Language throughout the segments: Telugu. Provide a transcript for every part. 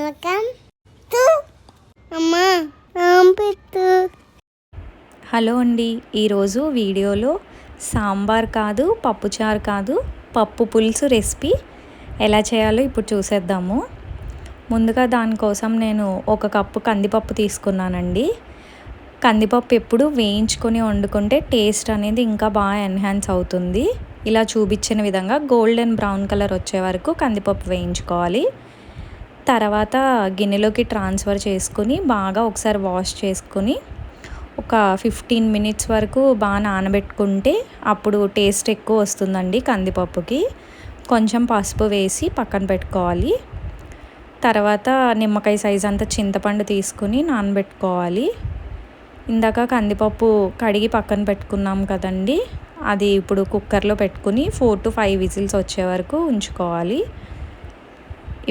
వెల్కమ్ టు అమ్మా ఆంపిట్టు. హలో అండి, ఈరోజు వీడియోలో సాంబార్ కాదు, పప్పుచారు కాదు, పప్పు పులుసు రెసిపీ ఎలా చేయాలో ఇప్పుడు చూసేద్దాము. ముందుగా దానికోసం నేను 1 కప్పు కందిపప్పు తీసుకున్నానండి. కందిపప్పు ఎప్పుడు వేయించుకొని వండుకుంటే టేస్ట్ అనేది ఇంకా బాగా ఎన్హాన్స్ అవుతుంది. ఇలా చూపించిన విధంగా గోల్డెన్ బ్రౌన్ కలర్ వచ్చే వరకు కందిపప్పు వేయించుకోవాలి. తర్వాత గిన్నెలోకి ట్రాన్స్ఫర్ చేసుకుని బాగా ఒకసారి వాష్ చేసుకుని ఒక 15 మినిట్స్ వరకు బాగా నానబెట్టుకుంటే అప్పుడు టేస్ట్ ఎక్కువ వస్తుందండి కందిపప్పుకి. కొంచెం పసుపు వేసి పక్కన పెట్టుకోవాలి. తర్వాత నిమ్మకాయ సైజ్ అంత చింతపండు తీసుకుని నానబెట్టుకోవాలి. ఇందాక కందిపప్పు కడిగి పక్కన పెట్టుకున్నాం కదండి, అది ఇప్పుడు కుక్కర్లో పెట్టుకుని 4 to 5 విజిల్స్ వచ్చే వరకు ఉంచుకోవాలి.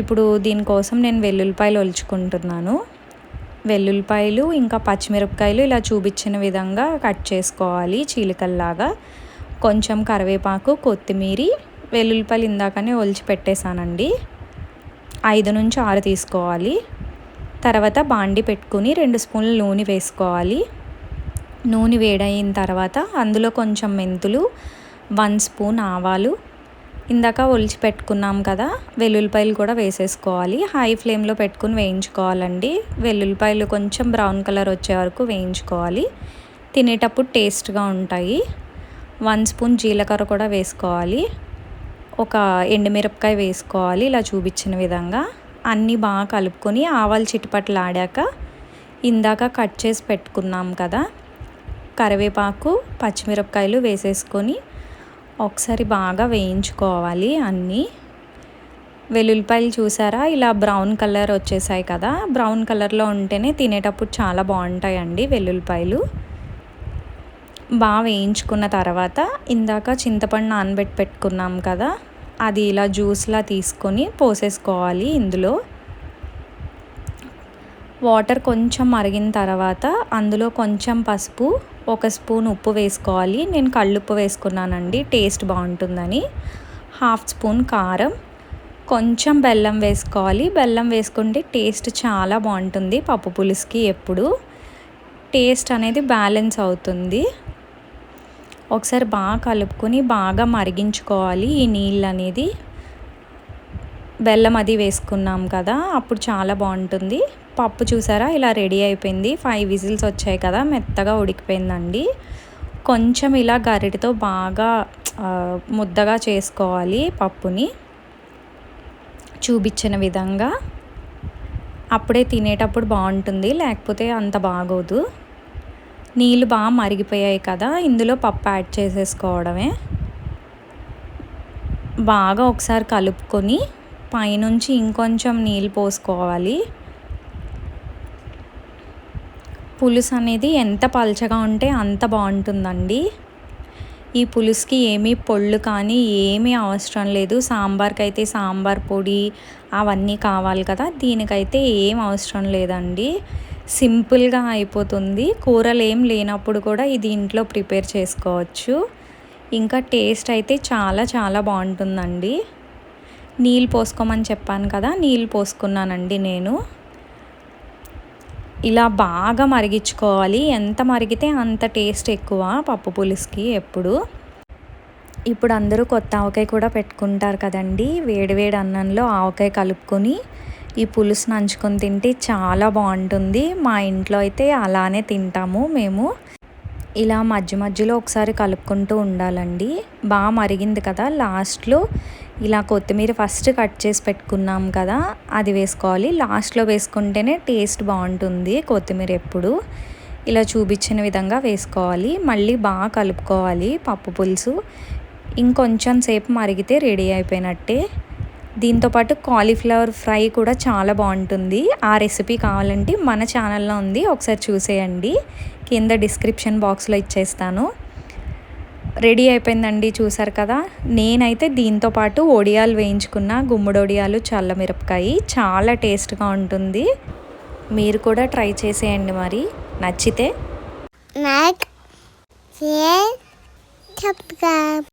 ఇప్పుడు దీనికోసం నేను వెల్లుల్లిపాయలు ఒలుచుకుంటున్నాను. వెల్లుల్లిపాయలు ఇంకా పచ్చిమిరపకాయలు ఇలా చూపించిన విధంగా కట్ చేసుకోవాలి చీలికల్లాగా. కొంచెం కరివేపాకు, కొత్తిమీర, వెల్లుల్లిపాయలు ఇందాకనే ఒలిచి పెట్టేశానండి. 5 నుంచి 6 తీసుకోవాలి. తర్వాత బాండి పెట్టుకుని 2 స్పూన్ల నూనె వేసుకోవాలి. నూనె వేడైన తర్వాత అందులో కొంచెం మెంతులు, 1 స్పూన్ ఆవాలు, ఇందాక ఒలిచి పెట్టుకున్నాం కదా వెల్లుల్లిపాయలు కూడా వేసేసుకోవాలి. హై ఫ్లేమ్లో పెట్టుకుని వేయించుకోవాలండి. వెల్లుల్లిపాయలు కొంచెం బ్రౌన్ కలర్ వచ్చే వరకు వేయించుకోవాలి. తినేటప్పుడు టేస్ట్గా ఉంటాయి. 1 స్పూన్ జీలకర్ర కూడా వేసుకోవాలి. ఒక ఎండుమిరపకాయ వేసుకోవాలి. ఇలా చూపించిన విధంగా అన్నీ బాగా కలుపుకొని ఆవాలు చిటపట్లు ఆడాక ఇందాక కట్ చేసి పెట్టుకున్నాం కదా కరివేపాకు, పచ్చిమిరపకాయలు వేసేసుకొని ఒకసారి బాగా వేయించుకోవాలి అన్నీ. వెల్లుల్లిపాయలు చూసారా ఇలా బ్రౌన్ కలర్ వచ్చేసాయి కదా, బ్రౌన్ కలర్లో ఉంటేనే తినేటప్పుడు చాలా బాగుంటాయండి వెల్లుల్లిపాయలు. బాగా వేయించుకున్న తర్వాత ఇందాక చింతపండు నానబెట్టి పెట్టుకున్నాం కదా, అది ఇలా జ్యూస్లా తీసుకొని పోసేసుకోవాలి. ఇందులో వాటర్ కొంచెం మరిగిన తర్వాత అందులో కొంచెం పసుపు, 1 స్పూన్ ఉప్పు వేసుకోవాలి. నేను కల్లుప్పు వేసుకున్నానండి టేస్ట్ బాగుంటుందని. 1/2 స్పూన్ కారం, కొంచెం బెల్లం వేసుకోవాలి. బెల్లం వేసుకుంటే టేస్ట్ చాలా బాగుంటుంది పప్పు పులుసుకి. ఎప్పుడు టేస్ట్ అనేది బ్యాలెన్స్ అవుతుంది. ఒకసారి బాగా కలుపుకొని బాగా మరిగించుకోవాలి ఈ నీళ్ళు అనేది. బెల్లం అది వేసుకున్నాం కదా అప్పుడు చాలా బాగుంటుంది. పప్పు చూసారా ఇలా రెడీ అయిపోయింది. 5 విజిల్స్ వచ్చాయి కదా, మెత్తగా ఉడికిపోయిందండి. కొంచెం ఇలా గరిటెతో బాగా ముద్దగా చేసుకోవాలి పప్పుని చూపించిన విధంగా. అప్పుడే తినేటప్పుడు బాగుంటుంది, లేకపోతే అంత బాగోదు. నీళ్ళు బాగా మరిగిపోయాయి కదా, ఇందులో పప్పు యాడ్ చేసేసుకోవడమే. బాగా ఒకసారి కలుపుకొని పైనుంచి ఇంకొంచెం నీళ్ళు పోసుకోవాలి. పులుసు అనేది ఎంత పల్చగా ఉంటే అంత బాగుంటుందండి. ఈ పులుసుకి ఏమీ పొళ్ళు కానీ ఏమీ అవసరం లేదు. సాంబార్కి అయితే సాంబార్ పొడి అవన్నీ కావాలి కదా, దీనికైతే ఏం అవసరం లేదండి. సింపుల్గా అయిపోతుంది. కూరలు ఏం లేనప్పుడు కూడా ఇది ఇంట్లో ప్రిపేర్ చేసుకోవచ్చు. ఇంకా టేస్ట్ అయితే చాలా చాలా బాగుంటుందండి. నీళ్ళు పోసుకోమని చెప్పాను కదా, నీళ్ళు పోసుకున్నానండి నేను. ఇలా బాగా మరిగించుకోవాలి. ఎంత మరిగితే అంత టేస్ట్ ఎక్కువ పప్పు పులుసుకి ఎప్పుడు. ఇప్పుడు అందరూ కొత్త ఆవకాయ కూడా పెట్టుకుంటారు కదండి. వేడివేడి అన్నంలో ఆవకాయ కలుపుకొని ఈ పులుసు నంచుకొని తింటే చాలా బాగుంటుంది. మా ఇంట్లో అయితే అలానే తింటాము మేము. ఇలా మధ్య మధ్యలో ఒకసారి కలుపుకుంటూ ఉండాలండి. బాగా మరిగింది కదా, లాస్ట్లో ఇలా కొత్తిమీర ఫస్ట్ కట్ చేసి పెట్టుకున్నాం కదా అది వేసుకోవాలి. లాస్ట్లో వేసుకుంటేనే టేస్ట్ బాగుంటుంది కొత్తిమీర ఎప్పుడు. ఇలా చూపించిన విధంగా వేసుకోవాలి. మళ్ళీ బాగా కలుపుకోవాలి పప్పు పులుసు. ఇంకొంచెం సేపు మరిగితే రెడీ అయిపోయినట్టే. దీంతోపాటు కాలీఫ్లవర్ ఫ్రై కూడా చాలా బాగుంటుంది. ఆ రెసిపీ కావాలంటే మన ఛానల్లో ఉంది, ఒకసారి చూసేయండి. కింద డిస్క్రిప్షన్ బాక్స్లో ఇచ్చేస్తాను. రెడీ అయిపోయిందండి, చూసారు కదా. నేనైతే దీంతో పాటు ఒడియాలు వేయించుకున్న, గుమ్మడి ఒడియాలు, చల్లమిరపకాయ చాలా టేస్ట్గా ఉంటుంది. మీరు కూడా ట్రై చేసేయండి మరి నచ్చితే. Like, share, subscribe.